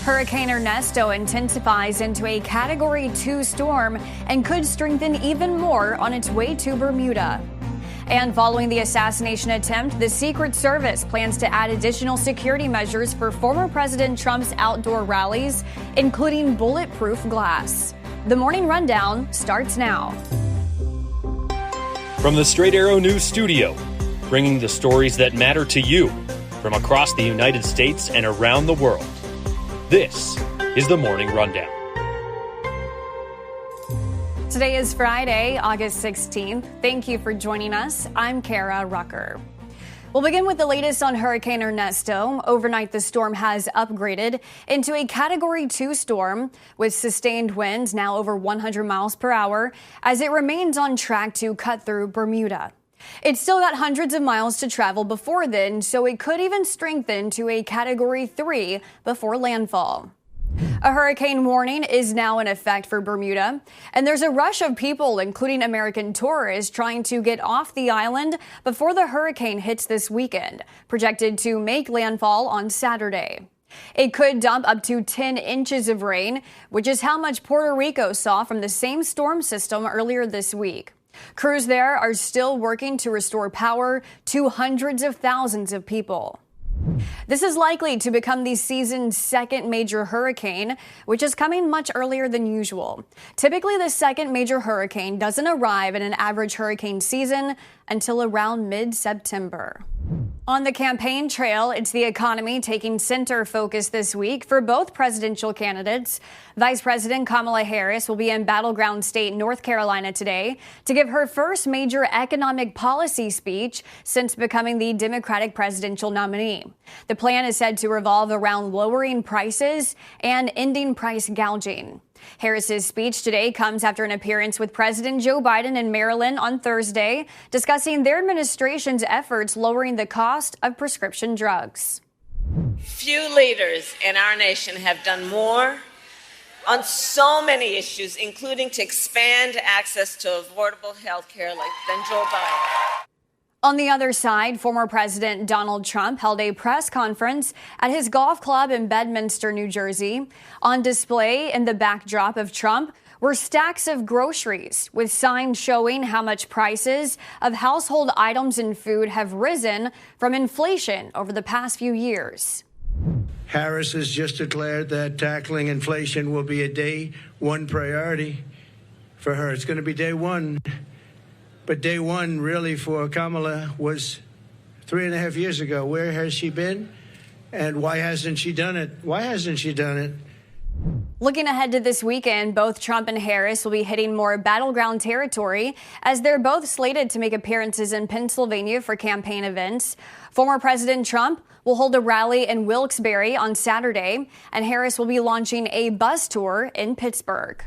Hurricane Ernesto intensifies into a Category 2 storm and could strengthen even more on its way to Bermuda. And following the assassination attempt, the Secret Service plans to add additional security measures for former President Trump's outdoor rallies, including bulletproof glass. The Morning Rundown starts now. From the Straight Arrow News Studio, bringing the stories that matter to you from across the United States and around the world. This is the Morning Rundown. Today is Friday, August 16th. Thank you for joining us. I'm Kara Rucker. We'll begin with the latest on Hurricane Ernesto. Overnight, the storm has upgraded into a Category 2 storm with sustained winds now over 100 miles per hour as it remains on track to cut through Bermuda. It's still got hundreds of miles to travel before then, so it could even strengthen to a Category 3 before landfall. A hurricane warning is now in effect for Bermuda, and there's a rush of people, including American tourists, trying to get off the island before the hurricane hits this weekend, projected to make landfall on Saturday. It could dump up to 10 inches of rain, which is how much Puerto Rico saw from the same storm system earlier this week. Crews there are still working to restore power to hundreds of thousands of people. This is likely to become the season's second major hurricane, which is coming much earlier than usual. Typically, the second major hurricane doesn't arrive in an average hurricane season until around mid-September. On the campaign trail, it's the economy taking center focus this week for both presidential candidates. Vice President Kamala Harris will be in battleground state North Carolina today to give her first major economic policy speech since becoming the Democratic presidential nominee. The plan is said to revolve around lowering prices and ending price gouging. Harris's speech today comes after an appearance with President Joe Biden in Maryland on Thursday, discussing their administration's efforts lowering the cost of prescription drugs. Few leaders in our nation have done more on so many issues, including to expand access to affordable health care than Joe Biden. On the other side, former President Donald Trump held a press conference at his golf club in Bedminster, New Jersey. On display in the backdrop of Trump were stacks of groceries with signs showing how much prices of household items and food have risen from inflation over the past few years. Harris has just declared that tackling inflation will be a day one priority for her. It's going to be day one. But day one, really, for Kamala was 3.5 years ago. Where has she been? And why hasn't she done it? Why hasn't she done it? Looking ahead to this weekend, both Trump and Harris will be hitting more battleground territory as they're both slated to make appearances in Pennsylvania for campaign events. Former President Trump will hold a rally in Wilkes-Barre on Saturday, and Harris will be launching a bus tour in Pittsburgh.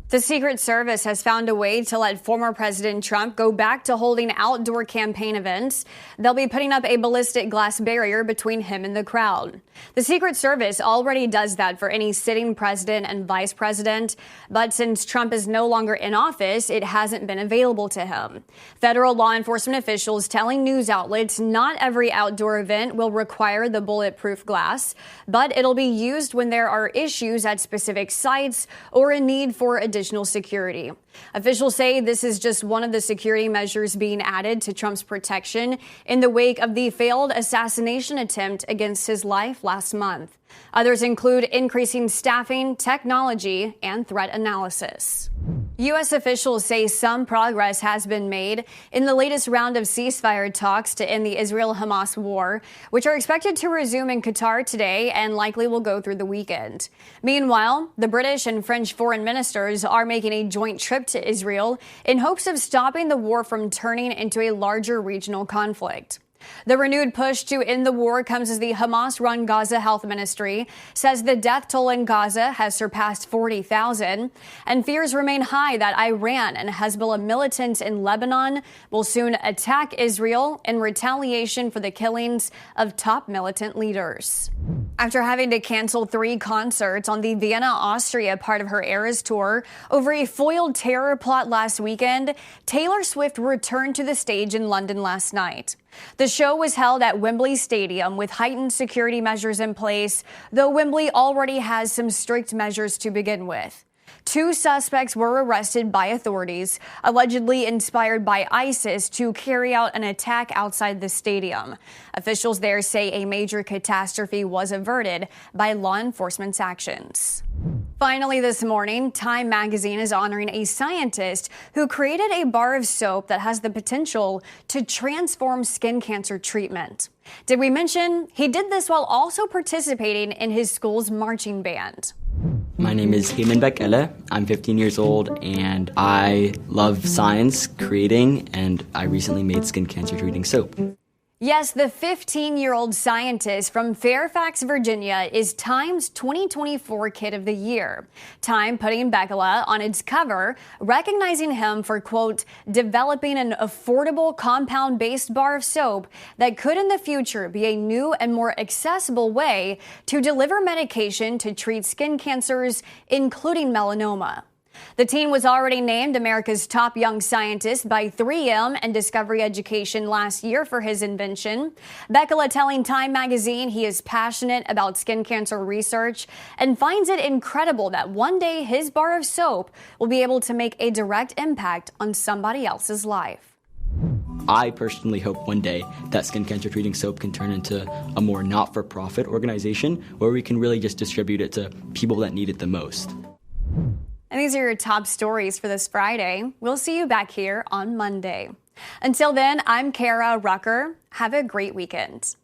The Secret Service has found a way to let former President Trump go back to holding outdoor campaign events. They'll be putting up a ballistic glass barrier between him and the crowd. The Secret Service already does that for any sitting president and vice president, but since Trump is no longer in office, it hasn't been available to him. Federal law enforcement officials telling news outlets not every outdoor event will require the bulletproof glass, but it'll be used when there are issues at specific sites or a need for additional security. Officials say this is just one of the security measures being added to Trump's protection in the wake of the failed assassination attempt against his life last month. Others include increasing staffing, technology, and threat analysis. U.S. officials say some progress has been made in the latest round of ceasefire talks to end the Israel-Hamas war, which are expected to resume in Qatar today and likely will go through the weekend. Meanwhile, the British and French foreign ministers are making a joint trip to Israel in hopes of stopping the war from turning into a larger regional conflict. The renewed push to end the war comes as the Hamas-run Gaza Health Ministry says the death toll in Gaza has surpassed 40,000, and fears remain high that Iran and Hezbollah militants in Lebanon will soon attack Israel in retaliation for the killings of top militant leaders. After having to cancel 3 concerts on the Vienna, Austria part of her Eras tour over a foiled terror plot last weekend, Taylor Swift returned to the stage in London last night. The show was held at Wembley Stadium with heightened security measures in place, though Wembley already has some strict measures to begin with. 2 suspects were arrested by authorities, allegedly inspired by ISIS to carry out an attack outside the stadium. Officials there say a major catastrophe was averted by law enforcement's actions. Finally this morning, Time magazine is honoring a scientist who created a bar of soap that has the potential to transform skin cancer treatment. Did we mention he did this while also participating in his school's marching band? My name is Heyman Bekele. I'm 15 years old and I love science, creating, and I recently made skin cancer treating soap. Yes, the 15-year-old scientist from Fairfax, Virginia is Time's 2024 Kid of the Year. Time putting Bekele on its cover, recognizing him for, quote, developing an affordable compound-based bar of soap that could in the future be a new and more accessible way to deliver medication to treat skin cancers, including melanoma. The teen was already named America's top young scientist by 3M and Discovery Education last year for his invention. Bekele telling Time magazine he is passionate about skin cancer research and finds it incredible that one day his bar of soap will be able to make a direct impact on somebody else's life. I personally hope one day that skin cancer treating soap can turn into a more not-for-profit organization where we can really just distribute it to people that need it the most. And these are your top stories for this Friday. We'll see you back here on Monday. Until then, I'm Kara Rucker. Have a great weekend.